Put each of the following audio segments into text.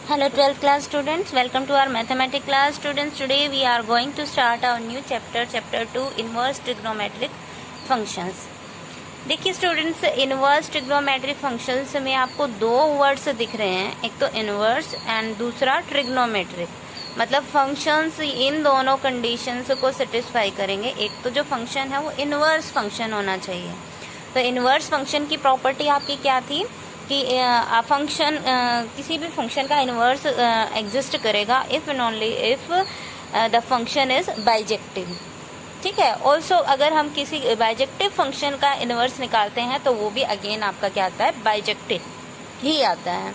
Hello 12th class students, welcome to our mathematics class students. Today we are going to start our new chapter 2 inverse trigonometric functions. देखिए students, inverse trigonometric functions में आपको दो words दिख रहे हैं, एक तो इनवर्स एंड दूसरा ट्रिग्नोमेट्रिक। मतलब फंक्शंस इन दोनों कंडीशंस को सेटिस्फाई करेंगे। एक तो जो फंक्शन है वो इनवर्स फंक्शन होना चाहिए। तो इनवर्स फंक्शन की प्रॉपर्टी आपकी क्या थी कि फंक्शन किसी भी फंक्शन का इनवर्स एग्जिस्ट करेगा if and only if the function is bijective. ठीक है। ऑल्सो अगर हम किसी बाइजेक्टिव फंक्शन का इनवर्स निकालते हैं तो वो भी अगेन आपका क्या आता है, बाइजेक्टिव ही आता है।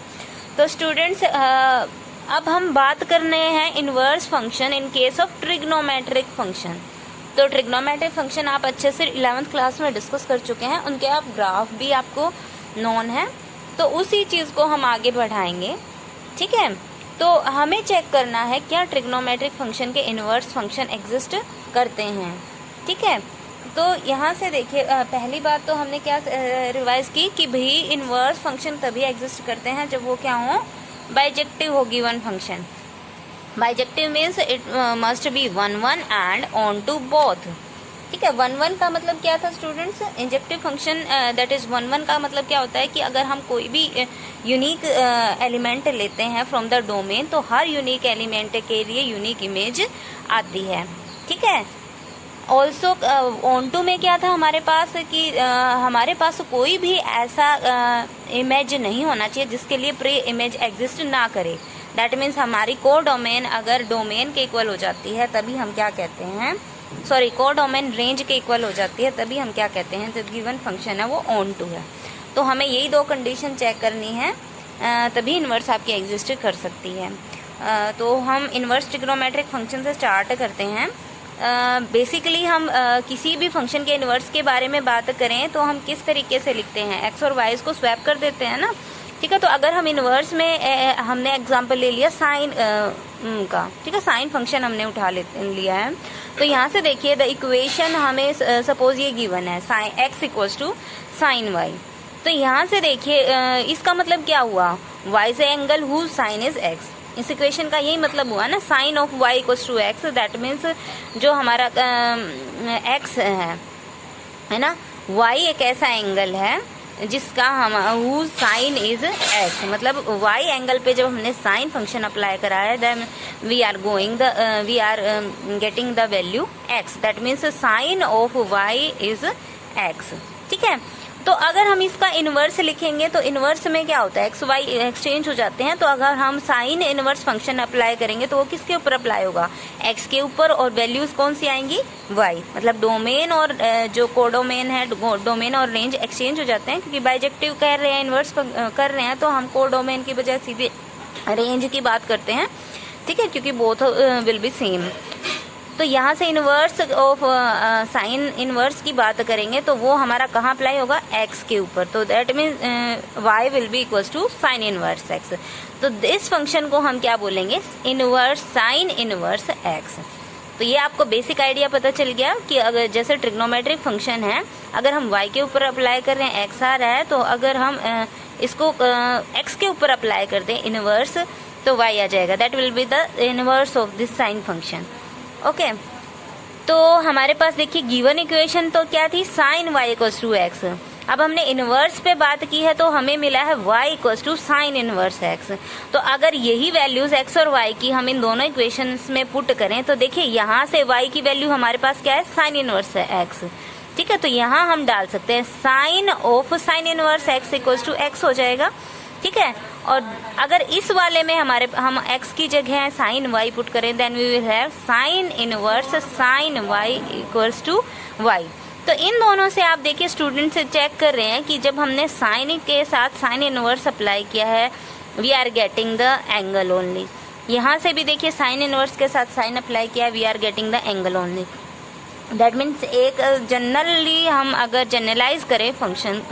तो स्टूडेंट्स, अब हम बात करने हैं inverse function in case of trigonometric function. तो ट्रिग्नोमेट्रिक फंक्शन आप अच्छे से 11th क्लास में डिस्कस कर चुके हैं, उनके आप ग्राफ भी आपको नॉन है, तो उसी चीज़ को हम आगे बढ़ाएंगे। ठीक है। तो हमें चेक करना है क्या ट्रिग्नोमेट्रिक फंक्शन के इनवर्स फंक्शन एग्जिस्ट करते हैं। ठीक है। तो यहाँ से देखिए, पहली बात तो हमने क्या रिवाइज की कि भाई इनवर्स फंक्शन तभी एग्जिस्ट करते हैं जब वो क्या हो, बाइजेक्टिव हो given function. Bijective means it must be 1 1 and onto both. ठीक है। 1 1 का मतलब क्या था students, injective function that is 1 1 का मतलब क्या होता है कि अगर हम कोई भी यूनिक एलिमेंट लेते हैं फ्रॉम द डोमेन तो हर यूनिक एलिमेंट के लिए यूनिक इमेज आती है। ठीक है। ऑल्सो ऑन टू में क्या था हमारे पास कि हमारे पास कोई भी ऐसा इमेज नहीं होना चाहिए जिसके लिए प्री इमेज एग्जिस्ट ना करे। दैट मीन्स हमारी को डोमेन अगर डोमेन के इक्वल हो जाती है तभी हम क्या कहते हैं, सॉरी को डोमेन रेंज के इक्वल हो जाती है तभी हम क्या कहते हैं, जब गिवन फंक्शन है वो ऑन टू है। तो हमें यही दो कंडीशन चेक करनी है, तभी इन्वर्स आपकी एग्जिस्ट कर सकती है। तो हम इन्वर्स ट्रिग्नोमेट्रिक फंक्शन से स्टार्ट करते हैं। बेसिकली हम किसी भी फंक्शन के इन्वर्स के बारे में बात करें तो हम किस तरीके से लिखते हैं, एक्स और वाई को स्वैप कर देते हैं ना। ठीक है। तो अगर हम इन्वर्स में हमने एग्जांपल ले लिया साइन का, ठीक है, साइन फंक्शन हमने उठा लिया है। तो यहाँ से देखिए द इक्वेशन हमें सपोज ये गिवन है sine x equals to sine y. तो यहाँ से देखिए इसका मतलब क्या हुआ, वाई से angle whose sine is x. इस इक्वेशन का यही मतलब हुआ ना, sine of y equals to x. That means जो हमारा एक्स है ना, वाई एक ऐसा एंगल है जिसका हम हुज साइन इज एक्स, मतलब वाई एंगल पे जब हमने साइन फंक्शन अप्लाई करा है then we are getting the value x. That means sine of y is x. ठीक है। तो अगर हम इसका इनवर्स लिखेंगे तो इनवर्स में क्या होता है, एक्स वाई एक्सचेंज हो जाते हैं। तो अगर हम साइन इनवर्स फंक्शन अप्लाई करेंगे तो वो किसके ऊपर अप्लाई होगा, एक्स के ऊपर, और वैल्यूज कौन सी आएंगी, वाई। मतलब डोमेन और जो कोडोमेन है, डोमेन और रेंज एक्सचेंज हो जाते हैं, क्योंकि बाइजेक्टिव कह रहे हैं, इनवर्स कर रहे हैं, तो हम कोडोमेन की बजाय सीधे रेंज की बात करते हैं। ठीक है, क्योंकि बोथ विल बी सेम। तो यहाँ से इनवर्स ऑफ साइन इनवर्स की बात करेंगे तो वो हमारा कहाँ अप्लाई होगा, एक्स के ऊपर। तो that means y will be equals to sine inverse x. तो इस फंक्शन को हम क्या बोलेंगे, इनवर्स साइन इनवर्स एक्स। तो ये आपको बेसिक आइडिया पता चल गया कि अगर जैसे ट्रिग्नोमेट्रिक फंक्शन है, अगर हम y के ऊपर अप्लाई कर रहे हैं, एक्स आ रहा है, तो अगर हम इसको x के ऊपर अप्लाई कर दें इनवर्स तो y आ जाएगा। That will be the inverse of this sine function. Okay. तो हमारे पास देखिए गिवन इक्वेशन तो क्या थी, sine y equals to x. अब हमने इनवर्स पे बात की है तो हमें मिला है y equals to sine inverse x. तो अगर यही वैल्यूज x और y की हम इन दोनों इक्वेशंस में पुट करें तो देखिए यहाँ से y की वैल्यू हमारे पास क्या है, साइन इनवर्स है x। ठीक है। तो यहाँ हम डाल सकते हैं sine of sine inverse x equals to x हो जाएगा। ठीक है। और अगर इस वाले में हम x की जगह साइन y पुट करें then we will have sine inverse sine y equals to y। तो इन दोनों से आप देखिए स्टूडेंट से चेक कर रहे हैं कि जब हमने साइन के साथ साइन इनवर्स अप्लाई किया है we are getting the angle only. यहाँ से भी देखिए साइन इनवर्स के साथ साइन अप्लाई किया we are getting the angle only. That means एक जनरली हम अगर जनरलाइज करें फंक्शन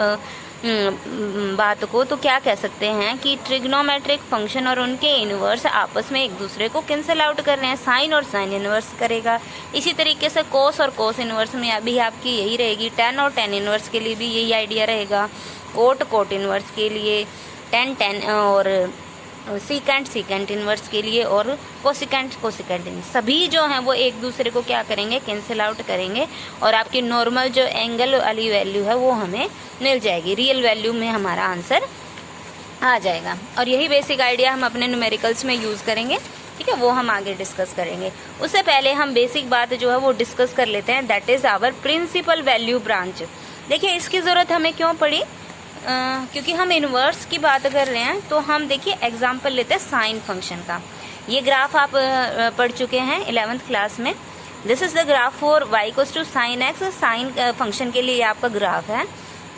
बात को तो क्या कह सकते हैं कि ट्रिग्नोमेट्रिक फंक्शन और उनके इनवर्स आपस में एक दूसरे को कैंसिल आउट कर रहे हैं, साइन और साइन इनवर्स करेगा। इसी तरीके से कोस और कोस इनवर्स में अभी आपकी यही रहेगी, टेन और टेन इनवर्स के लिए भी यही आइडिया रहेगा, कोट कोट इनवर्स के लिए टेन टेन और सीकेंट सीकेंट इनवर्स के लिए और कोसिकेंट कोसिकेंट इनवर्स, सभी जो हैं वो एक दूसरे को क्या करेंगे, कैंसिल आउट करेंगे और आपकी नॉर्मल जो एंगल वाली वैल्यू है वो हमें मिल जाएगी, रियल वैल्यू में हमारा आंसर आ जाएगा। और यही बेसिक आइडिया हम अपने न्यूमेरिकल्स में यूज़ करेंगे, ठीक है, वो हम आगे डिस्कस करेंगे। उससे पहले हम बेसिक बात जो है वो डिस्कस कर लेते हैं, that is our principal value branch. देखिए इसकी ज़रूरत हमें क्यों पड़ी, क्योंकि हम इन्वर्स की बात कर रहे हैं। तो हम देखिए एग्जाम्पल लेते हैं साइन फंक्शन का। ये ग्राफ आप पढ़ चुके हैं 11th क्लास में। This is the graph for y equals to sine x. Sine function के लिए ये आपका ग्राफ है,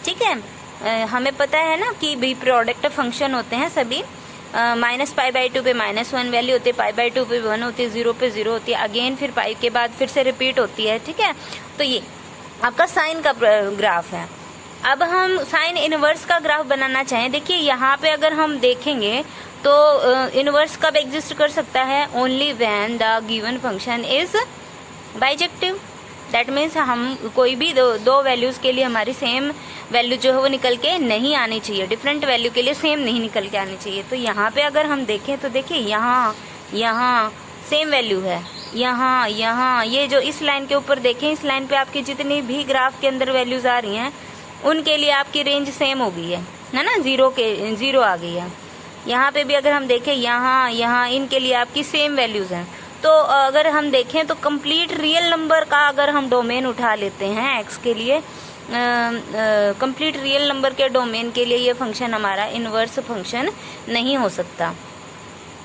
ठीक है। हमें पता है ना कि भी प्रोडक्ट फंक्शन होते हैं सभी, -π/2 पे -1 वैल्यू होती है, π/2 पे 1 होती है, 0 पे 0 होती है, अगेन फिर पाई के बाद फिर से रिपीट होती है, ठीक है। तो ये आपका साइन का ग्राफ है। अब हम साइन इनवर्स का ग्राफ बनाना चाहें, देखिए यहाँ पे अगर हम देखेंगे तो इनवर्स कब एग्जिस्ट कर सकता है, only when the given function is bijective. That means हम कोई भी दो वैल्यूज के लिए हमारी सेम वैल्यू जो है वो निकल के नहीं आनी चाहिए, डिफरेंट वैल्यू के लिए सेम नहीं निकल के आनी चाहिए। तो यहाँ पे अगर हम देखें तो देखिए यहाँ सेम वैल्यू है, यहाँ ये जो इस लाइन के ऊपर देखें, इस लाइन पे आपकी जितनी भी ग्राफ के अंदर वैल्यूज आ रही हैं उनके लिए आपकी रेंज सेम हो गई है ना, 0 आ गई है। यहाँ पे भी अगर हम देखें यहाँ इनके लिए आपकी सेम वैल्यूज हैं। तो अगर हम देखें तो कंप्लीट रियल नंबर का अगर हम डोमेन उठा लेते हैं एक्स के लिए, कंप्लीट रियल नंबर के डोमेन के लिए ये फंक्शन हमारा इनवर्स फंक्शन नहीं हो सकता।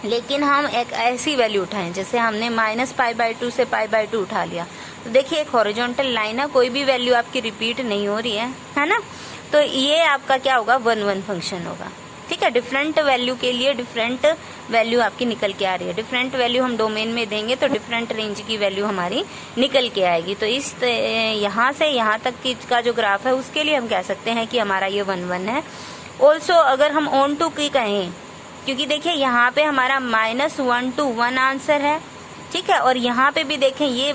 लेकिन हम एक ऐसी वैल्यू उठाएं, जैसे हमने -π/2 से π/2 उठा लिया, तो देखिए एक हॉरिजॉन्टल लाइन है, कोई भी वैल्यू आपकी रिपीट नहीं हो रही है ना। तो ये आपका क्या होगा, 1 फंक्शन होगा, ठीक है। डिफरेंट वैल्यू के लिए डिफरेंट वैल्यू आपकी निकल के आ रही है, डिफरेंट वैल्यू हम डोमेन में देंगे तो डिफरेंट रेंज की वैल्यू हमारी निकल के आएगी। तो इस यहाँ से यहाँ तक की का जो ग्राफ है उसके लिए हम कह सकते हैं कि हमारा ये 1 है। ऑल्सो अगर हम ऑन टू की कहें, क्योंकि देखिए यहाँ पे हमारा -1 to 1 आंसर है, ठीक है, और यहाँ पे भी देखें ये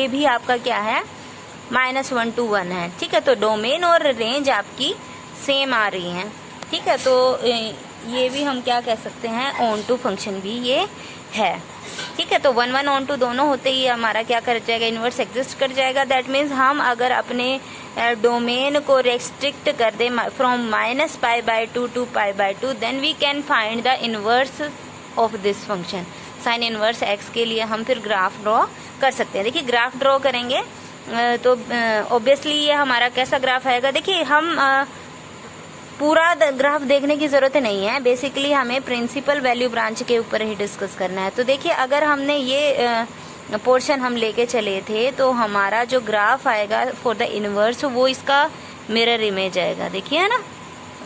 भी आपका क्या है, -1 to 1 है, ठीक है। तो डोमेन और रेंज आपकी सेम आ रही हैं, ठीक है। तो ये भी हम क्या कह सकते हैं, ऑन टू फंक्शन भी ये है, ठीक है। तो 1 ऑन टू दोनों होते ही हमारा क्या कर जाएगा, इनवर्स एग्जिस्ट कर जाएगा। दैट मीन्स हम अगर अपने डोमेन को रेस्ट्रिक्ट कर दे from -π/2 to π/2, then we can find the inverse of this function. Sine inverse x के लिए हम फिर ग्राफ ड्रॉ कर सकते हैं। देखिए ग्राफ ड्रॉ करेंगे तो ऑब्वियसली ये हमारा कैसा ग्राफ आएगा। देखिए हम पूरा ग्राफ देखने की जरूरत नहीं है, बेसिकली हमें प्रिंसिपल वैल्यू ब्रांच के ऊपर ही डिस्कस करना है। तो देखिए अगर हमने ये पोर्शन हम लेके चले थे तो हमारा जो ग्राफ आएगा फॉर द इनवर्स वो इसका मिरर इमेज आएगा, देखिए है ना।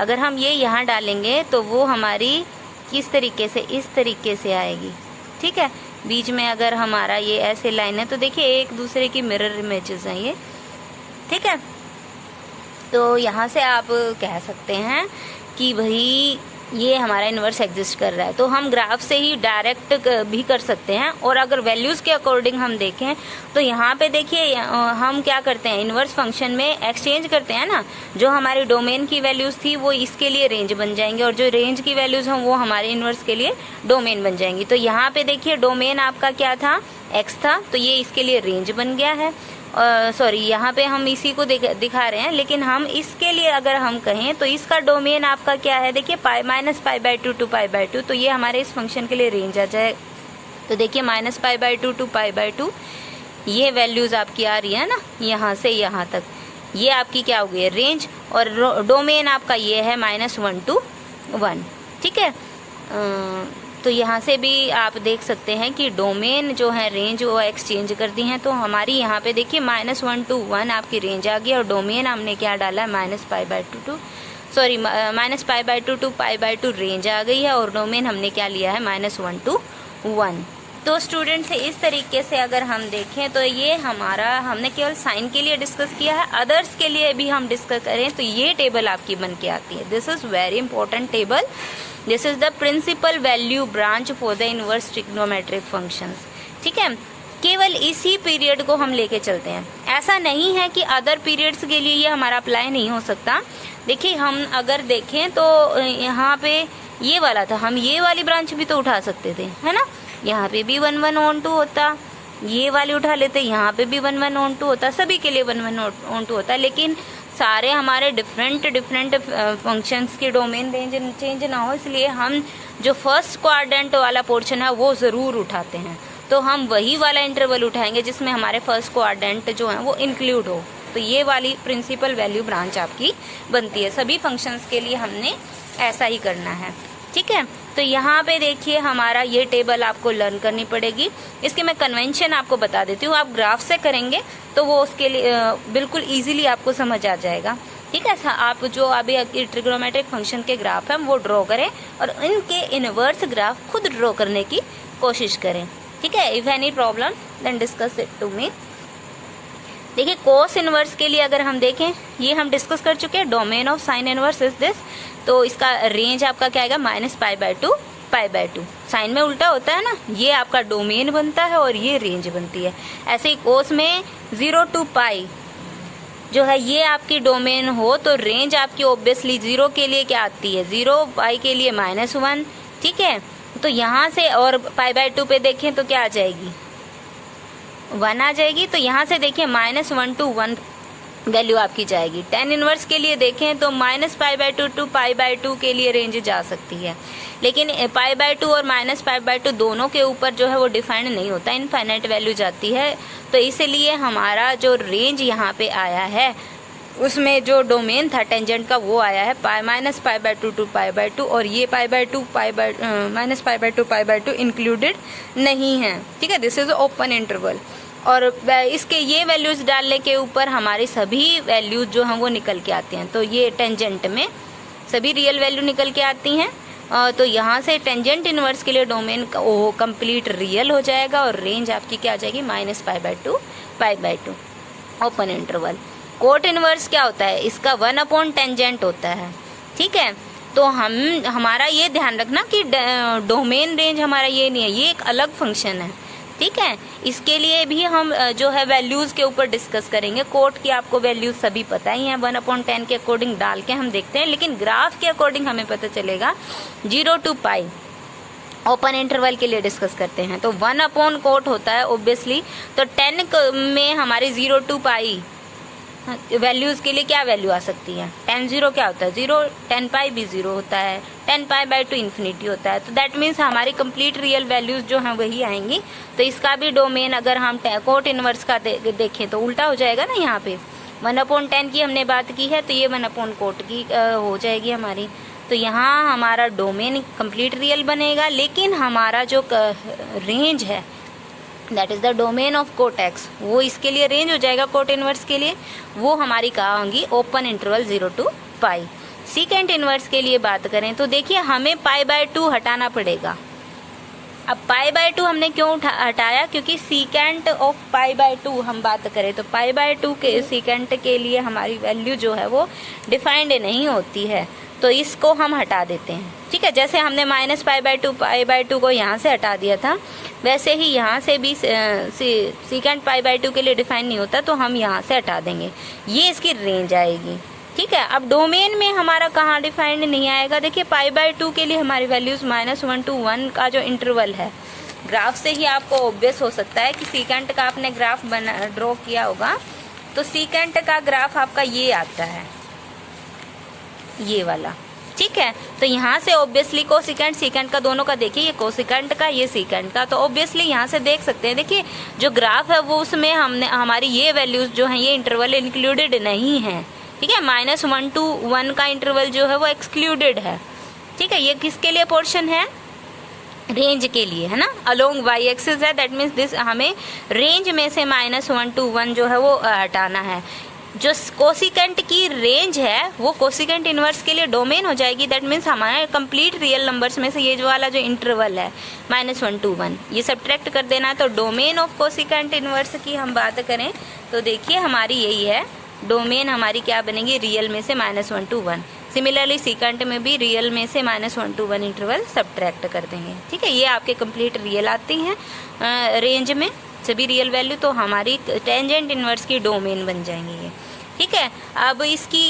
अगर हम ये यहाँ डालेंगे तो वो हमारी किस तरीके से, इस तरीके से आएगी, ठीक है। बीच में अगर हमारा ये ऐसे लाइन है तो देखिए एक दूसरे की मिरर इमेजेस हैं ये, ठीक है। तो यहाँ से आप कह सकते हैं कि भाई ये हमारा इनवर्स एग्जिस्ट कर रहा है। तो हम ग्राफ से ही डायरेक्ट भी कर सकते हैं, और अगर वैल्यूज़ के अकॉर्डिंग हम देखें तो यहाँ पे देखिए हम क्या करते हैं, इनवर्स फंक्शन में एक्सचेंज करते हैं ना। जो हमारी डोमेन की वैल्यूज़ थी वो इसके लिए रेंज बन जाएंगे, और जो रेंज की वैल्यूज़ हैं वो हमारे इनवर्स के लिए डोमेन बन जाएंगी। तो यहाँ पे देखिए डोमेन आपका क्या था, एक्स था, तो ये इसके लिए रेंज बन गया है। सॉरी यहाँ पे हम इसी को दिखा रहे हैं, लेकिन हम इसके लिए अगर हम कहें तो इसका डोमेन आपका क्या है, देखिए -π/2 to π/2, तो ये हमारे इस फंक्शन के लिए रेंज आ जाए। तो देखिए -π/2 to π/2 ये वैल्यूज आपकी आ रही है ना, यहाँ से यहाँ तक, ये आपकी क्या हो गई है, रेंज, और डोमेन आपका ये है -1 to 1, ठीक है। तो यहाँ से भी आप देख सकते हैं कि डोमेन जो है रेंज वो एक्सचेंज कर दी हैं। तो हमारी यहाँ पे देखिए -1 to 1 आपकी रेंज आ गई, और डोमेन हमने क्या डाला है -π/2 to π/2 रेंज आ गई है, और डोमेन हमने क्या लिया है -1 to 1। तो स्टूडेंट्स इस तरीके से अगर हम देखें तो ये हमारा, हमने केवल साइन के लिए डिस्कस किया है, अदर्स के लिए भी हम डिस्कस करें तो ये टेबल आपकी बन के आती है। This is very important table, this is the principal value branch for the inverse trigonometric functions, ठीक है। केवल इसी पीरियड को हम लेके चलते हैं, ऐसा नहीं है कि अदर पीरियड्स के लिए ये हमारा अप्लाई नहीं हो सकता। देखिए हम अगर देखें तो यहाँ पे ये वाला था, हम ये वाली ब्रांच भी तो उठा सकते थे, है ना। यहाँ पे भी 1 1 on 2 होता, ये वाली उठा लेते, यहाँ पे भी 1 1 on 2 होता, सभी के लिए 1 1 on 2 होता। लेकिन सारे हमारे डिफरेंट फंक्शंस के डोमेन रेंज चेंज ना हो, इसलिए हम जो फर्स्ट क्वाड्रेंट वाला पोर्शन है वो ज़रूर उठाते हैं। तो हम वही वाला इंटरवल उठाएंगे जिसमें हमारे फर्स्ट क्वाड्रेंट जो है वो इंक्लूड हो। तो ये वाली प्रिंसिपल वैल्यू ब्रांच आपकी बनती है। सभी फंक्शंस के लिए हमने ऐसा ही करना है, ठीक है। तो यहाँ पे देखिए हमारा ये टेबल आपको लर्न करनी पड़ेगी। इसके मैं कन्वेंशन आपको बता देती हूँ, आप ग्राफ से करेंगे तो वो उसके लिए बिल्कुल इजीली आपको समझ आ जाएगा, ठीक है। आप जो अभी ट्रिग्नोमेट्रिक फंक्शन के ग्राफ हैं वो ड्रॉ करें और इनके इनवर्स ग्राफ खुद ड्रॉ करने की कोशिश करें, ठीक है। If any problem then discuss it to me. देखिए कोस इनवर्स के लिए अगर हम देखें, ये हम डिस्कस कर चुके हैं। Domain of sine inverse is this, तो इसका रेंज आपका क्या आएगा, -π/2 π/2। साइन में उल्टा होता है ना, ये आपका डोमेन बनता है और ये रेंज बनती है। ऐसे ही कोस में 0 to π जो है ये आपकी डोमेन हो तो रेंज आपकी ऑब्वियसली 0 के लिए क्या आती है, 0, π के लिए -1, ठीक है। तो यहाँ से और π/2 पे देखें तो क्या आ जाएगी, 1 आ जाएगी। तो यहाँ से देखिए -1 to 1 वैल्यू आपकी जाएगी। tan इनवर्स के लिए देखें तो -π/2 to π/2 के लिए रेंज जा सकती है, लेकिन π/2 और -π/2 दोनों के ऊपर जो है वो डिफाइंड नहीं होता, इनफाइनाइट वैल्यू जाती है। तो इसलिए हमारा जो रेंज यहाँ पे आया है उसमें जो डोमेन था टेंजेंट का वो आया है -π/2 to π/2, और ये π/2 -π/2 π/2 इंक्लूडेड नहीं है, ठीक है। दिस इज ओपन इंटरवल, और इसके ये वैल्यूज डालने के ऊपर हमारी सभी वैल्यूज जो हैं वो निकल के आती हैं। तो ये टेंजेंट में सभी रियल वैल्यू निकल के आती हैं। तो यहाँ से टेंजेंट इनवर्स के लिए डोमेन वो कंप्लीट रियल हो जाएगा और रेंज आपकी क्या आ जाएगी, -π/2 π/2 ओपन इंटरवल। कोट इनवर्स क्या होता है, इसका 1 टेंजेंट होता है, ठीक है। तो हमारा ये ध्यान रखना कि डोमेन रेंज हमारा ये नहीं है, ये एक अलग फंक्शन है, ठीक है। इसके लिए भी हम जो है वैल्यूज के ऊपर डिस्कस करेंगे। कोट की आपको वैल्यूज सभी पता ही हैं, 1/10 के अकॉर्डिंग डाल के हम देखते हैं, लेकिन ग्राफ के अकॉर्डिंग हमें पता चलेगा 0 to π ओपन इंटरवल के लिए डिस्कस करते हैं। तो 1/कोट होता है ऑब्वियसली, तो 10 में हमारी 0 to π वैल्यूज के लिए क्या वैल्यू आ सकती है, tan 0 क्या होता है, 0, tan π भी 0 होता है, tan π/2 इन्फिनिटी होता है। तो दैट मीन्स हमारी कंप्लीट रियल वैल्यूज जो हैं वही आएंगी। तो इसका भी डोमेन अगर हम कोट इनवर्स का देखें तो उल्टा हो जाएगा ना, यहाँ पे 1/10 की हमने बात की है तो ये 1/कोट की हो जाएगी हमारी। तो यहाँ हमारा डोमेन कंप्लीट रियल बनेगा, लेकिन हमारा जो रेंज है that is the domain of cot x, वो इसके लिए रेंज हो जाएगा कोट इनवर्स के लिए, वो हमारी कहाँ होंगी, open interval 0 to π। Secant inverse के लिए बात करें तो देखिए हमें π/2 हटाना पड़ेगा। अब π/2 हमने क्यों हटाया, क्योंकि सीकेंट ऑफ π/2 हम बात करें तो π/2 के सीकेंट के लिए हमारी वैल्यू जो है वो डिफाइंड नहीं होती है, तो इसको हम हटा देते हैं, ठीक है। जैसे हमने -π/2 को यहाँ से हटा दिया था, वैसे ही यहाँ से भी सीकेंट π/2 के लिए डिफाइन नहीं होता, तो हम यहाँ से हटा देंगे, ये इसकी रेंज आएगी, ठीक है। अब डोमेन में हमारा कहाँ डिफाइंड नहीं आएगा, देखिए π/2 के लिए हमारी वैल्यूज -1 to 1 का जो इंटरवल है, ग्राफ से ही आपको ऑब्वियस हो सकता है कि सीकेंट का आपने ग्राफ ड्रॉ किया होगा, तो सीकेंट का ग्राफ आपका ये आता है, ये वाला, ठीक है। तो यहाँ से ऑब्वियसली कोसिकेंट सीकेंट का दोनों का देखिए, ये कोसिकेंट का ये सीकेंट का, तो ऑब्वियसली यहाँ से देख सकते हैं, देखिए जो ग्राफ है वो उसमें हमारी ये वैल्यूज जो हैं ये इंटरवल इंक्लूडेड नहीं है, ठीक है। -1 to 1 का इंटरवल जो है वो एक्सक्लूडेड है, ठीक है। ये किसके लिए पोर्शन है, रेंज के लिए, है ना, अलोंग y एक्सिस है, दैट मीन्स दिस हमें रेंज में से -1 to 1 जो है वो हटाना है। जो कोसिकेंट की रेंज है वो कोसिकेंट इनवर्स के लिए डोमेन हो जाएगी, दैट मीन्स हमारे कंप्लीट रियल नंबर्स में से ये जो वाला जो इंटरवल है -1 to 1 ये सब्ट्रैक्ट कर देना है। तो डोमेन ऑफ कोसिकेंट इनवर्स की हम बात करें तो देखिए हमारी यही है, डोमेन हमारी क्या बनेगी, रियल में से -1 to 1। सिमिलरली सीकेंट में भी रियल में से -1 to 1 इंटरवल सब्ट्रैक्ट कर देंगे, ठीक है। ये आपके कंप्लीट रियल आती हैं रेंज में सभी रियल वैल्यू, तो हमारी टेंजेंट इनवर्स की डोमेन बन जाएंगी ये, ठीक है। अब इसकी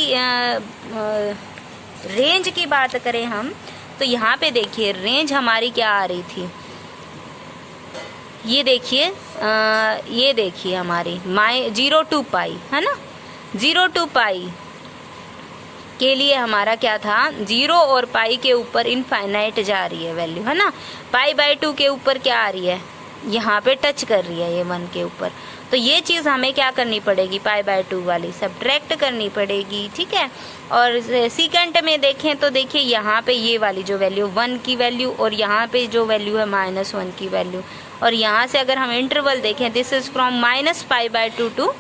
रेंज की बात करें हम तो यहाँ पे देखिए रेंज हमारी क्या आ रही थी, ये देखिए हमारी 0 to पाई है ना, 0 to पाई के लिए हमारा क्या था, 0 और पाई के ऊपर इनफाइनाइट जा रही है वैल्यू है ना, π/2 के ऊपर क्या आ रही है, यहाँ पे टच कर रही है ये 1 के ऊपर। तो ये चीज़ हमें क्या करनी पड़ेगी, π/2 वाली सब्ट्रैक्ट करनी पड़ेगी, ठीक है। और सीकेंट में देखें तो देखिए यहाँ पे ये वाली जो वैल्यू 1 की वैल्यू और यहाँ पे जो वैल्यू है -1 की वैल्यू, और यहाँ से अगर हम इंटरवल देखें, दिस इज़ फ्रॉम -π/2 टू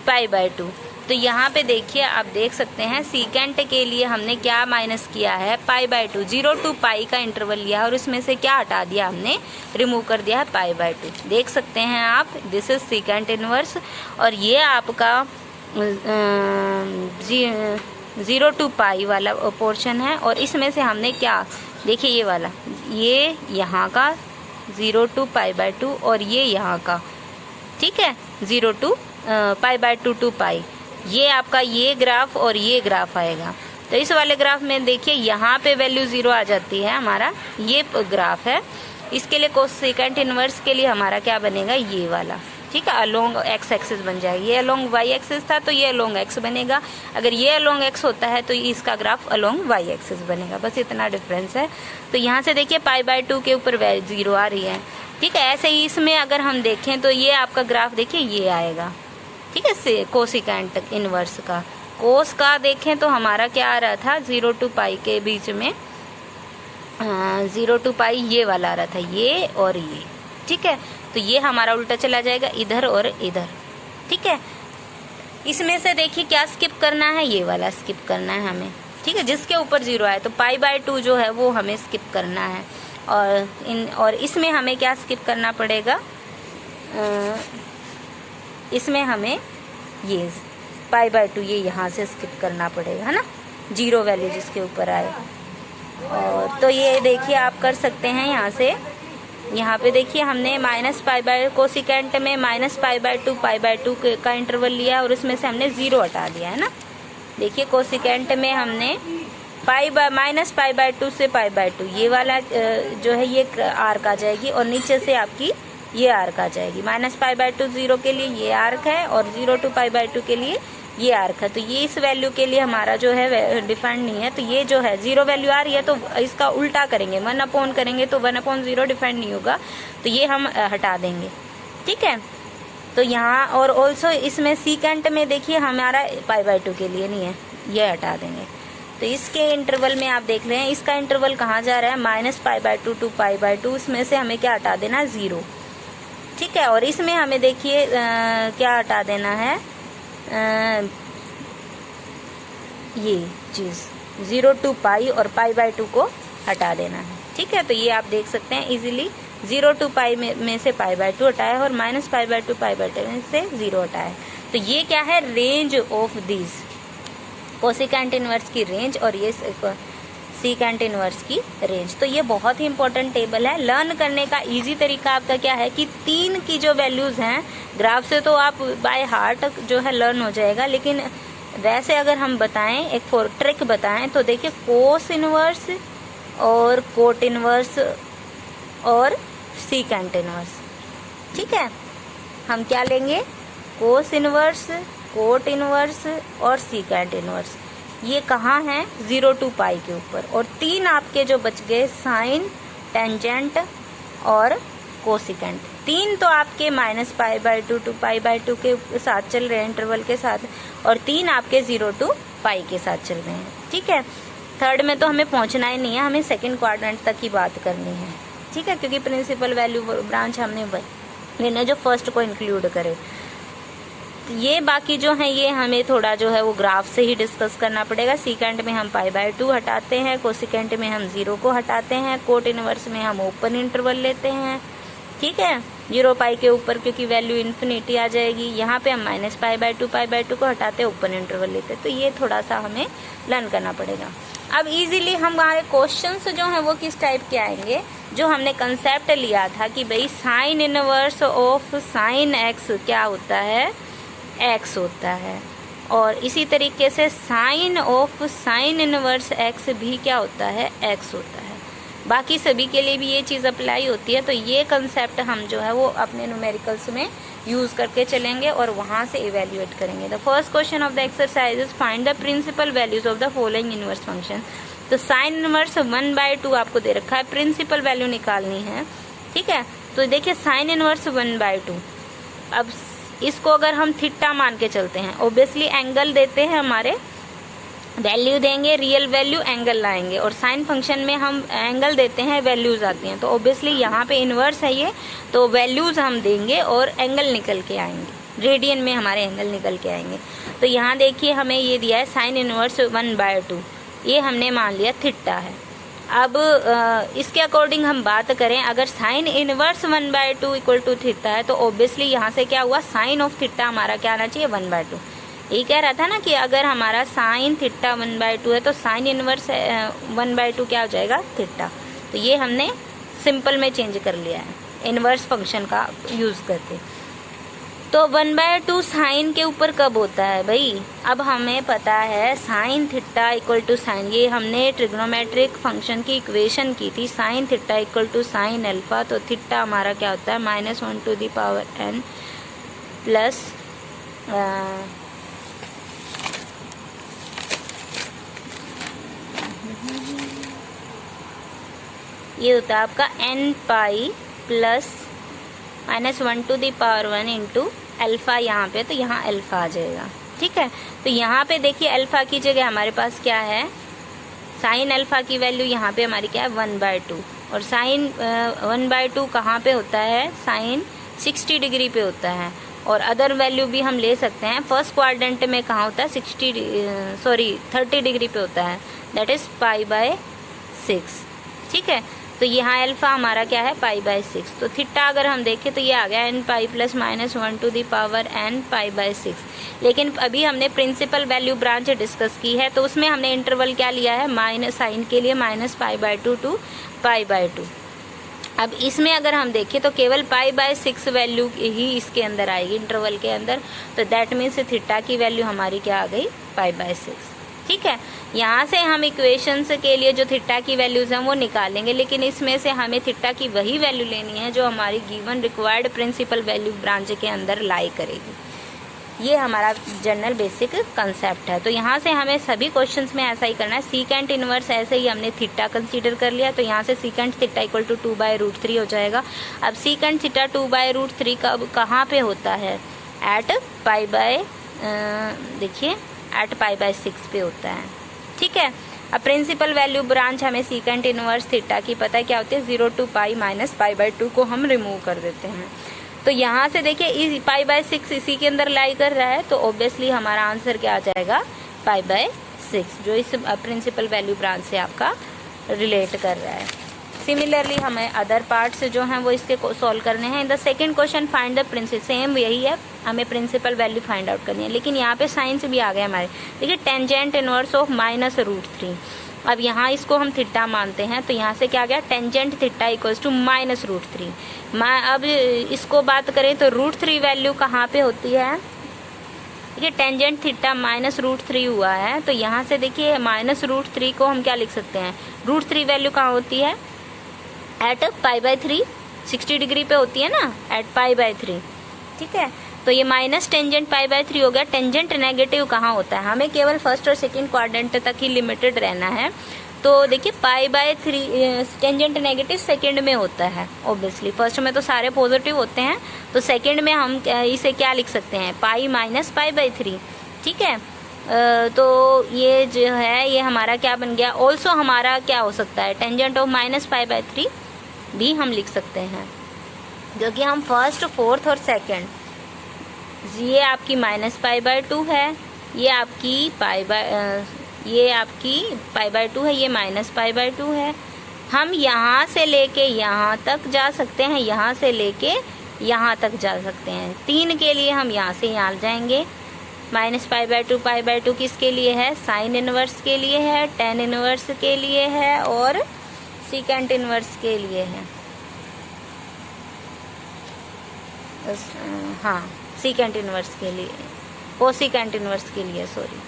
π/2। तो यहाँ पे देखिए आप देख सकते हैं सीकेंट के लिए हमने क्या माइनस किया है, π/2, 0 to पाई का इंटरवल लिया है और उसमें से क्या हटा दिया हमने, रिमूव कर दिया है π/2। देख सकते हैं आप, दिस इज सीकेंट इनवर्स। और ये आपका 0 to पाई वाला पोर्शन है, और इसमें से हमने क्या, देखिए ये वाला, ये यहाँ का 0 to π/2 और ये यहाँ का, ठीक है, 0 to π/2 to पाई, ये आपका ये ग्राफ और ये ग्राफ आएगा। तो इस वाले ग्राफ में देखिए यहाँ पे वैल्यू 0 आ जाती है, हमारा ये ग्राफ है। इसके लिए कोसेकेंट इनवर्स के लिए हमारा क्या बनेगा, ये वाला, ठीक है, अलोंग एक्स एक्सिस बन जाएगी। ये अलोंग वाई एक्सिस था तो ये अलोंग एक्स बनेगा, अगर ये अलोंग एक्स होता है तो इसका ग्राफ अलोंग वाई एक्सिस बनेगा, बस इतना डिफरेंस है। तो यहाँ से देखिए π/2 के ऊपर 0 आ रही है, ठीक है। ऐसे ही इसमें अगर हम देखें तो ये आपका ग्राफ देखिए ये आएगा, ठीक है, कोसिकेंट इनवर्स का। कोस का देखें तो हमारा क्या आ रहा था, 0 to पाई के बीच में 0 to पाई ये वाला आ रहा था, ये और ये, ठीक है। तो ये हमारा उल्टा चला जाएगा इधर और इधर, ठीक है। इसमें से देखिए क्या स्किप करना है, ये वाला स्किप करना है हमें, ठीक है, जिसके ऊपर 0 आए। तो π/2 जो है वो हमें स्किप करना है, और इसमें हमें क्या स्किप करना पड़ेगा, इसमें हमें ये π/2 ये यहाँ से स्किप करना पड़ेगा, है ना, 0 वैल्यू जिसके ऊपर आए। और तो ये देखिए आप कर सकते हैं यहाँ से, यहाँ पे देखिए हमने कोसिकेंट में -π/2 π/2 का इंटरवल लिया और उसमें से हमने 0 हटा दिया है ना। देखिए कोसिकेंट में हमने -π/2 से π/2 ये वाला जो है ये आर्क आ जाएगी, और नीचे से आपकी ये आर्क आ जाएगी। -π/2 0 के लिए ये आर्क है और 0 to π/2 के लिए ये आर्क है। तो ये इस वैल्यू के लिए हमारा जो है डिफाइंड नहीं है, तो ये जो है 0 वैल्यू आ रही है तो इसका उल्टा करेंगे, 1 करेंगे तो 1/0 डिफाइंड नहीं होगा, तो ये हम हटा देंगे, ठीक है। तो यहाँ और ऑल्सो इसमें सीकेंट में देखिए हमारा π/2 के लिए नहीं है, ये हटा देंगे। तो इसके इंटरवल में आप देख रहे हैं इसका इंटरवल कहाँ जा रहा है, -π/2 to π/2, इसमें से हमें क्या हटा देना, 0, ठीक है। और इसमें हमें देखिए क्या हटा देना है, ये चीज़ 0 to पाई और π/2 को हटा देना है, ठीक है। तो ये आप देख सकते हैं इजीली, 0 to पाई में से π/2 हटाया और -π/2 π/2 में से 0 हटाया। तो ये क्या है, range of this, cosecant inverse की रेंज और ये सीकेंट इनवर्स की रेंज। तो ये बहुत ही इंपॉर्टेंट टेबल है। लर्न करने का इजी तरीका आपका क्या है कि 3 की जो वैल्यूज हैं ग्राफ से तो आप बाय हार्ट जो है लर्न हो जाएगा, लेकिन वैसे अगर हम बताएं, एक ट्रिक बताएं तो देखिए कोस इनवर्स और कोट इनवर्स और सीकेंट इनवर्स, ठीक है। हम क्या लेंगे, कोस इनवर्स, कोट इनवर्स और सीकेंट इनवर्स, ये कहाँ हैं, 0 to पाई के ऊपर। और 3 आपके जो बच गए, साइन, टेंजेंट और कोसिकेंट। 3 तो आपके -π/2 to π/2 के साथ चल रहे हैं इंटरवल के साथ, और 3 आपके 0 to पाई के साथ चल रहे हैं, ठीक है। थर्ड में तो हमें पहुंचना ही नहीं है, हमें सेकंड क्वाड्रेंट तक ही बात करनी है, ठीक है, क्योंकि प्रिंसिपल वैल्यू ब्रांच हमने लेना जो फर्स्ट को इंक्लूड करे। ये बाकी जो है ये हमें थोड़ा जो है वो ग्राफ से ही डिस्कस करना पड़ेगा। सीकेंट में हम π/2 हटाते हैं, कोसिकेंट में हम 0 को हटाते हैं, कोट इनवर्स में हम ओपन इंटरवल लेते हैं, ठीक है, 0 पाई के ऊपर क्योंकि वैल्यू इन्फिनिटी आ जाएगी। यहाँ पे हम -π/2 π/2 को हटाते ओपन इंटरवल लेते, तो ये थोड़ा सा हमें लर्न करना पड़ेगा। अब इजीली हमारे क्वेश्चंस जो हैं वो किस टाइप के आएंगे, जो हमने कंसेप्ट लिया था कि भाई sine inverse of sine x क्या होता है, एक्स होता है, और इसी तरीके से sine of sine inverse x भी क्या होता है, एक्स होता है। बाकी सभी के लिए भी ये चीज़ अप्लाई होती है। तो ये कंसेप्ट हम जो है वो अपने न्यूमेरिकल्स में यूज़ करके चलेंगे और वहाँ से इवेल्युएट करेंगे। The first question of the exercise is find the principal values of the following inverse function. तो साइन इनवर्स 1/2 आपको दे रखा है, प्रिंसिपल वैल्यू निकालनी है, ठीक है। तो देखिए साइन इनवर्स 1/2, अब इसको अगर हम थीटा मान के चलते हैं, ऑब्वियसली एंगल देते हैं हमारे, वैल्यू देंगे, रियल वैल्यू एंगल लाएंगे, और साइन फंक्शन में हम एंगल देते हैं, वैल्यूज आती हैं। तो ऑब्वियसली यहाँ पे इनवर्स है ये, तो वैल्यूज हम देंगे और एंगल निकल के आएंगे, रेडियन में हमारे एंगल निकल के आएंगे। तो यहाँ देखिए हमें ये दिया है साइन इनवर्स 1/2, ये हमने मान लिया थीटा है। अब इसके अकॉर्डिंग हम बात करें, अगर sine inverse 1/2 equal to theta है तो ऑब्वियसली यहाँ से क्या हुआ, साइन ऑफ थीटा हमारा क्या आना चाहिए, 1/2। ये कह रहा था ना कि अगर हमारा साइन थीटा 1/2 है तो साइन इनवर्स 1/2 क्या हो जाएगा, थीटा। तो ये हमने सिंपल में चेंज कर लिया है इनवर्स फंक्शन का यूज़ करके। तो 1/2 साइन के ऊपर कब होता है भाई, अब हमें पता है sine theta equal to sine, ये हमने ट्रिग्नोमेट्रिक फंक्शन की इक्वेशन की थी, sine theta equal to sine alpha. तो थीटा हमारा क्या होता है, -1/n प्लस ये होता है आपका n pi plus -1/1 into alpha यहाँ पे, तो यहाँ अल्फा आ जाएगा, ठीक है। तो यहाँ पे देखिए अल्फा की जगह हमारे पास क्या है, साइन अल्फा की वैल्यू यहाँ पे हमारी क्या है, 1/2, और साइन 1/2 कहाँ पे होता है, साइन 60 डिग्री पे होता है, और अदर वैल्यू भी हम ले सकते हैं। फर्स्ट क्वाड्रेंट में कहाँ होता है, 30 डिग्री पे होता है, दैट इज π/6, ठीक है। तो यहाँ अल्फा हमारा क्या है, π/6। तो थीटा अगर हम देखें तो ये आ गया n पाई प्लस -1/n π/6। लेकिन अभी हमने प्रिंसिपल वैल्यू ब्रांच डिस्कस की है, तो उसमें हमने इंटरवल क्या लिया है, माइनस साइन के लिए -π/2 टू π/2। अब इसमें अगर हम देखें तो केवल π/6 वैल्यू ही इसके अंदर आएगी इंटरवल के अंदर, तो दैट मीन्स थीटा की वैल्यू हमारी क्या आ गई, π/6, ठीक है। यहाँ से हम इक्वेशंस के लिए जो थीटा की वैल्यूज हैं वो निकालेंगे, लेकिन इसमें से हमें थीटा की वही वैल्यू लेनी है जो हमारी given required principal value branch के अंदर लाई करेगी। ये हमारा जनरल बेसिक कंसेप्ट है। तो यहाँ से हमें सभी क्वेश्चंस में ऐसा ही करना है। सीकेंट इनवर्स ऐसे ही हमने थीटा कंसीडर कर लिया, तो यहाँ से सीकेंट थीटा इक्वल टू 2/√3 हो जाएगा। अब सीकेंट थीटा 2/√3 कहाँ पे होता है, एट देखिए एट π/6 पे होता है, ठीक है। अब प्रिंसिपल वैल्यू ब्रांच हमें सीकेंट इनवर्स थीटा की पता है क्या होती है, 0 to π माइनस π/2 को हम रिमूव कर देते हैं। तो यहाँ से देखिए π/6 इसी के अंदर लाई कर रहा है, तो ऑब्वियसली हमारा आंसर क्या आ जाएगा, π/6, जो इस प्रिंसिपल वैल्यू ब्रांच से आपका रिलेट कर रहा है। सिमिलरली हमें अदर पार्ट्स जो हैं वो इसके सॉल्व करने हैं। In the second question find the principal, same यही है, हमें प्रिंसिपल वैल्यू फाइंड आउट करनी है, लेकिन यहाँ पे साइंस भी आ गया हमारे। देखिए टेंजेंट इनवर्स ऑफ -√3, अब यहाँ इसको हम थीटा मानते हैं, तो यहाँ से क्या गया, टेंजेंट थीटा इक्वल्स टू -√3। अब इसको बात करें तो √3 वैल्यू कहाँ पे होती है, देखिए टेंजेंट थीटा -√3 हुआ है, तो यहाँ से देखिए -√3 को हम क्या लिख सकते हैं, √3 वैल्यू कहाँ होती है, एट π/3, 60 डिग्री पे होती है ना, एट π/3, ठीक है। तो ये माइनस टेंजेंट π/3 हो गया। टेंजेंट नेगेटिव कहाँ होता है, हमें केवल फर्स्ट और सेकंड क्वाड्रेंट तक ही लिमिटेड रहना है। तो देखिए π/3 टेंजेंट नेगेटिव सेकंड में होता है, ऑब्वियसली फर्स्ट में तो सारे पॉजिटिव होते हैं, तो सेकंड में हम इसे क्या लिख सकते हैं, पाई माइनस π/3, ठीक है। तो ये जो है ये हमारा क्या बन गया, ऑल्सो हमारा क्या हो सकता है, टेंजेंट ऑफ -π/3 भी हम लिख सकते हैं, जो कि हम फर्स्ट, फोर्थ और सेकंड, ये आपकी -π/2 है, ये आपकी π/2 है, ये -π/2 है। हम यहाँ से लेके यहाँ तक जा सकते हैं, यहाँ से लेके यहाँ तक जा सकते हैं। 3 के लिए हम यहाँ से यहाँ जाएंगे। -π/2 किसके लिए है, साइन इनवर्स के लिए है, टेन इनवर्स के लिए है और सीकेंट इनवर्स के लिए है, हाँ सीकेंट इनवर्स के लिए, कोसिकेंट इनवर्स के लिए, सॉरी।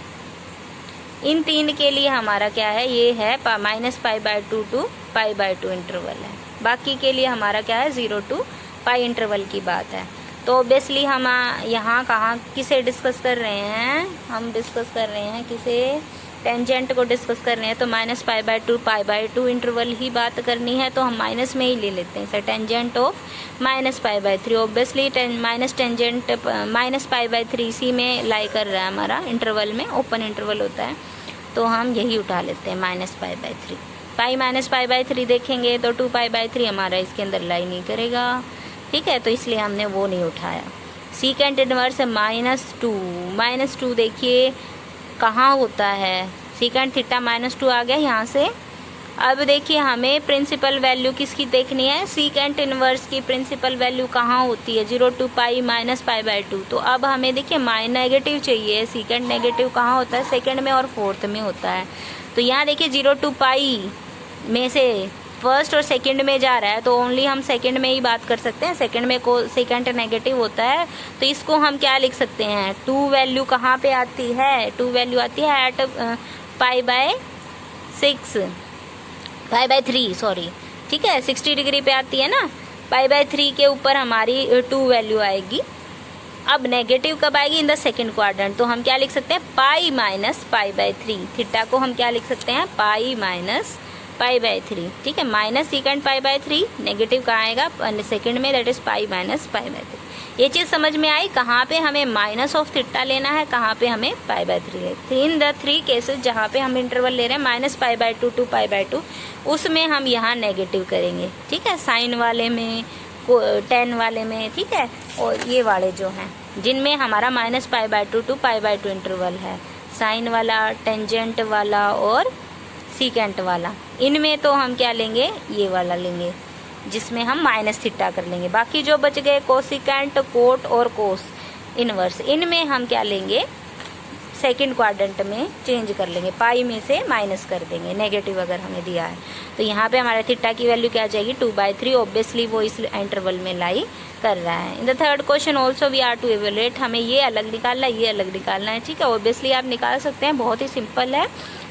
इन 3 के लिए हमारा क्या है, ये है -π/2 टू π/2 इंटरवल है। बाकी के लिए हमारा क्या है, 0 टू π इंटरवल की बात है। तो ऑब्वियसली हम यहाँ किसे डिस्कस कर रहे हैं, हम डिस्कस कर रहे हैं किसे, टेंजेंट को डिस्कस कर रहे हैं। तो -π/2 π/2 इंटरवल ही बात करनी है, तो हम माइनस में ही ले लेते हैं। Sir tangent of -π/3, obviously tangent -π/3 इसी में लाई कर रहा है हमारा, इंटरवल में ओपन इंटरवल होता है, तो हम यही उठा लेते हैं -π/3। पाई -π/3 देखेंगे तो 2π/3 हमारा इसके अंदर लाई नहीं करेगा, ठीक है, तो इसलिए हमने वो नहीं उठाया। सीकेंट इनवर्स -2 देखिए कहाँ होता है, सीकेंट थीटा -2 आ गया यहाँ से। अब देखिए हमें प्रिंसिपल वैल्यू किसकी देखनी है, सीकेंट इनवर्स की प्रिंसिपल वैल्यू कहाँ होती है, 0 टू π -π/2। तो अब हमें देखिए नेगेटिव चाहिए, सीकेंट नेगेटिव कहाँ होता है, सेकंड में और फोर्थ में होता है। तो यहाँ देखिए 0 टू π में से फर्स्ट और सेकंड में जा रहा है, तो ओनली हम सेकंड में ही बात कर सकते हैं, सेकंड में को सेकंड नेगेटिव होता है। तो इसको हम क्या लिख सकते हैं, 2 वैल्यू कहाँ पे आती है, 2 वैल्यू आती है एट π/3 सॉरी, ठीक है, 60 डिग्री पे आती है ना, π/3 के ऊपर हमारी 2 वैल्यू आएगी। अब नेगेटिव कब आएगी, इन द सेकंड क्वाड्रेंट। तो हम क्या लिख सकते हैं, π -π/3, थीटा को हम क्या लिख सकते हैं, π -π/3, ठीक है, माइनस सीकेंट π/3, नेगेटिव कहाँ आएगा, सेकंड में, दैट इज π -π/3। ये चीज़ समझ में आई, कहाँ पे हमें माइनस ऑफ थीटा लेना है, कहाँ पे हमें π/3 लेना। इन द 3 केसेस जहाँ पे हम इंटरवल ले रहे हैं -π/2 टू π/2, उसमें हम यहाँ नेगेटिव करेंगे, ठीक है, साइन वाले में, टेन वाले में, ठीक है, और ये वाले जो हैं जिनमें हमारा -π/2 टू π/2 इंटरवल है, साइन वाला, टेंजेंट वाला और सीकेंट वाला, इनमें तो हम क्या लेंगे, ये वाला लेंगे जिसमें हम माइनस थीटा कर लेंगे। बाकी जो बच गए कोसिकेंट, कोट और कोस इनवर्स, इनमें हम क्या लेंगे, सेकंड क्वाड्रेंट में चेंज कर लेंगे, पाई में से माइनस कर देंगे, नेगेटिव अगर हमें दिया है। तो यहाँ पे हमारा थीटा की वैल्यू क्या आ जाएगी, 2/3, ऑब्वियसली वो इस इंटरवल में लाई कर रहा है। In the third question also we are to evaluate, हमें ये अलग निकालना है, ये अलग निकालना है, ठीक है, ऑब्वियसली आप निकाल सकते हैं, बहुत ही सिंपल है।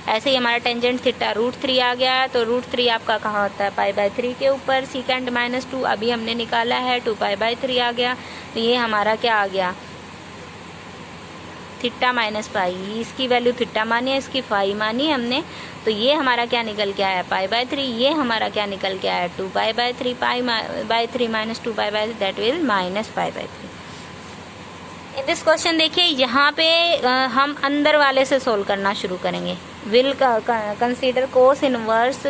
ऐसे ही हमारा टेंजेंट थीटा √3 आ गया, तो √3 आपका कहाँ होता है, π/3 के ऊपर, सीकेंट -2 अभी हमने निकाला है, 2π/3 आ गया। तो ये हमारा क्या आ गया, थीटा -π, इसकी वैल्यू थीटा मानी है, इसकी फाई मानी हमने, तो ये हमारा क्या निकल के आया, π/3, ये हमारा क्या निकल के आया, 2π/3, π/3 -2π/3 that will -π/3। In this question देखिए यहाँ पे हम अंदर वाले से सोल्व करना शुरू करेंगे। Will consider cos inverse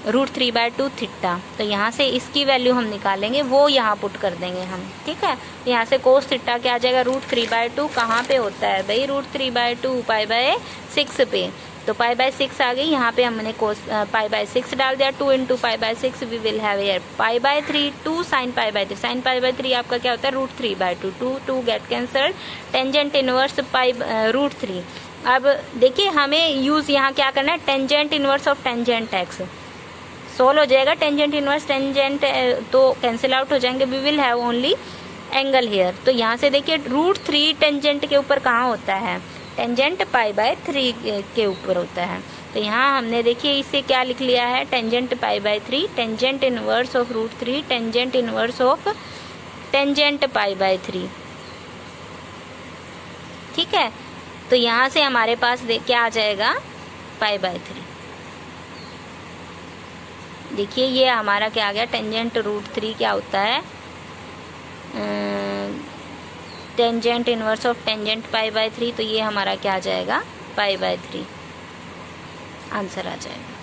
√3/2 theta, तो यहाँ से इसकी वैल्यू हम निकालेंगे, वो यहाँ पुट कर देंगे हम, ठीक है। यहाँ से कोस थीटा क्या आ जाएगा, √3/2 कहाँ पे होता है भाई, √3/2 π/6 पे, तो π/6 आ गई, यहाँ पे हमने कोस π/6 डाल दिया, 2 × π/6 we will have here π/3 2 sin π/3, sin π/3 आपका क्या होता है, √3/2, 2 गेट कैंसल्ड, टेंजेंट इनवर्स √3। अब देखिए हमें यूज यहाँ क्या करना है, tangent inverse of tangent x solve हो जाएगा, टेंजेंट इनवर्स टेंजेंट तो कैंसिल आउट हो जाएंगे, we will have only angle here. तो यहाँ से देखिए √3 टेंजेंट के ऊपर कहाँ होता है, टेंजेंट π/3 के ऊपर होता है। तो यहाँ हमने देखिए इसे क्या लिख लिया है, tangent π/3, tangent inverse of √3, tangent inverse of tangent π/3, ठीक है। तो यहाँ से हमारे पास क्या आ जाएगा, π/3। देखिए ये हमारा क्या आ गया, टेंजेंट √3 क्या होता है, टेंजेंट इनवर्स ऑफ टेंजेंट π/3, तो ये हमारा क्या आ जाएगा, π/3 आंसर आ जाएगा।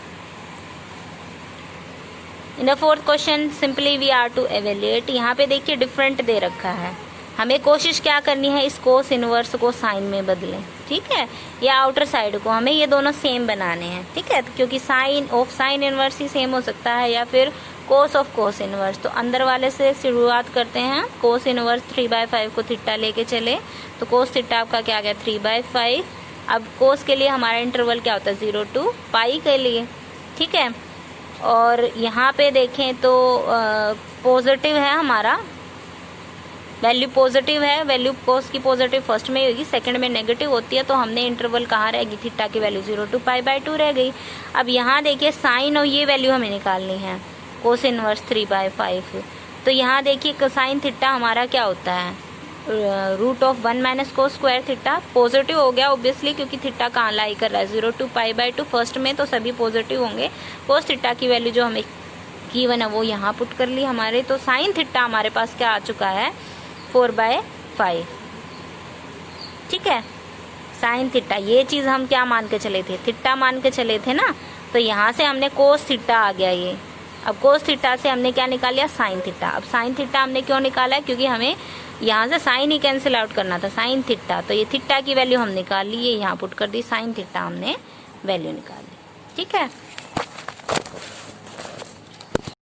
In the fourth question simply we are to evaluate, यहाँ पे देखिए डिफरेंट दे रखा है, हमें कोशिश क्या करनी है, इस कोस इनवर्स को साइन में बदलें, ठीक है, या आउटर साइड को, हमें ये दोनों सेम बनाने हैं, ठीक है, क्योंकि साइन ऑफ साइन इनवर्स ही सेम हो सकता है या फिर कोस ऑफ कोस इनवर्स। तो अंदर वाले से शुरुआत करते हैं, कोस इनवर्स 3/5 को थीटा लेके चले, तो कोस थीटा आपका क्या आ गया, 3/5। अब कोस के लिए हमारा इंटरवल क्या होता है, 0 टू π के लिए, ठीक है। और यहाँ पे देखें तो पॉजिटिव है हमारा, वैल्यू पॉजिटिव है, वैल्यू कोस की पॉजिटिव फर्स्ट में होगी, सेकंड में नेगेटिव होती है, तो हमने इंटरवल कहाँ रहेगी, थीटा की वैल्यू 0 to π/2 रह गई। अब यहाँ देखिए साइन और ये वैल्यू हमें निकालनी है, कोस इनवर्स 3/5। तो यहाँ देखिए कोसाइन थीटा हमारा क्या होता है, √1 - कोस स्क्वायर थीटा। पॉजिटिव हो गया ऑब्वियसली, क्योंकि थीटा कहाँ लाई कर रहा है, 0 to π/2 फर्स्ट में, तो सभी पॉजिटिव होंगे। कोस थीटा की वैल्यू जो हमें गिवन है वो यहाँ पुट कर ली हमारे, तो साइन थीटा हमारे पास क्या आ चुका है, 4/5। ठीक है, साइन थीटा, ये चीज़ हम क्या मान के चले थे, थीटा मान के चले थे ना, तो यहाँ से हमने कोस थीटा आ गया ये। अब कोस थीटा से हमने क्या निकाल लिया, साइन थीटा। अब साइन थीटा हमने क्यों निकाला है, क्योंकि हमें यहाँ से साइन ही कैंसिल आउट करना था, साइन थीटा। तो ये थीटा की वैल्यू हम निकाल ली, ये यहाँ पुट कर दी, साइन थीटा हमने वैल्यू निकाल ली। ठीक है।